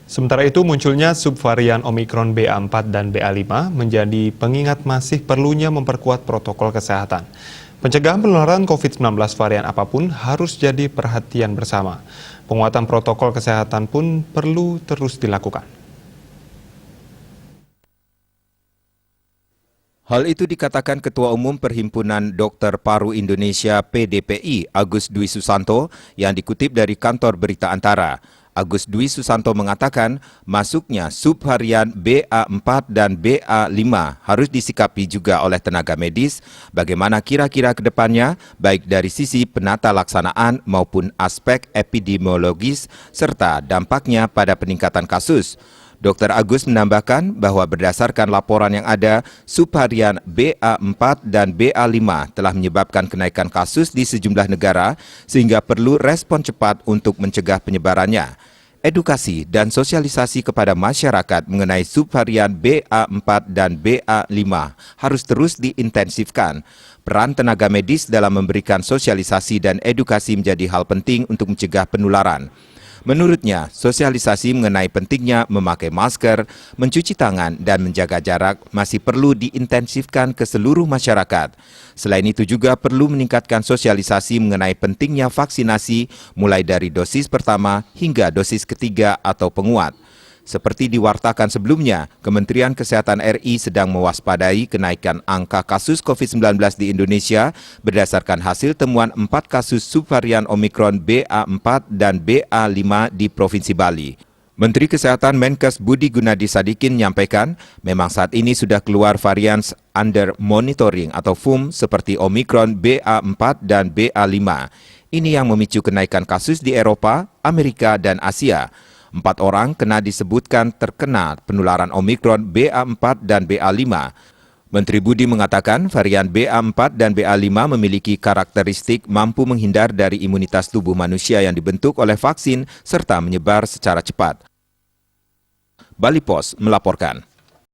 Sementara itu munculnya subvarian Omikron BA4 dan BA5 menjadi pengingat masih perlunya memperkuat protokol kesehatan. Pencegahan penularan COVID-19 varian apapun harus jadi perhatian bersama. Penguatan protokol kesehatan pun perlu terus dilakukan. Hal itu dikatakan Ketua Umum Perhimpunan Dokter Paru Indonesia PDPI, Agus Dwi Susanto, yang dikutip dari kantor Berita Antara. Agus Dwi Susanto mengatakan masuknya subvarian BA4 dan BA5 harus disikapi juga oleh tenaga medis bagaimana kira-kira ke depannya baik dari sisi penata laksanaan maupun aspek epidemiologis serta dampaknya pada peningkatan kasus. Dr. Agus menambahkan bahwa berdasarkan laporan yang ada, subvarian BA4 dan BA5 telah menyebabkan kenaikan kasus di sejumlah negara sehingga perlu respon cepat untuk mencegah penyebarannya. Edukasi dan sosialisasi kepada masyarakat mengenai subvarian BA4 dan BA5 harus terus diintensifkan. Peran tenaga medis dalam memberikan sosialisasi dan edukasi menjadi hal penting untuk mencegah penularan. Menurutnya, sosialisasi mengenai pentingnya memakai masker, mencuci tangan, dan menjaga jarak masih perlu diintensifkan ke seluruh masyarakat. Selain itu juga perlu meningkatkan sosialisasi mengenai pentingnya vaksinasi mulai dari dosis pertama hingga dosis ketiga atau penguat. Seperti diwartakan sebelumnya, Kementerian Kesehatan RI sedang mewaspadai kenaikan angka kasus COVID-19 di Indonesia berdasarkan hasil temuan 4 kasus subvarian Omikron BA4 dan BA5 di Provinsi Bali. Menteri Kesehatan Menkes Budi Gunadi Sadikin menyampaikan, memang saat ini sudah keluar varian under monitoring atau VUM seperti Omikron BA4 dan BA5. Ini yang memicu kenaikan kasus di Eropa, Amerika, dan Asia. 4 orang kena disebutkan terkena penularan Omikron BA4 dan BA5. Menteri Budi mengatakan varian BA4 dan BA5 memiliki karakteristik mampu menghindar dari imunitas tubuh manusia yang dibentuk oleh vaksin serta menyebar secara cepat. Bali Pos melaporkan.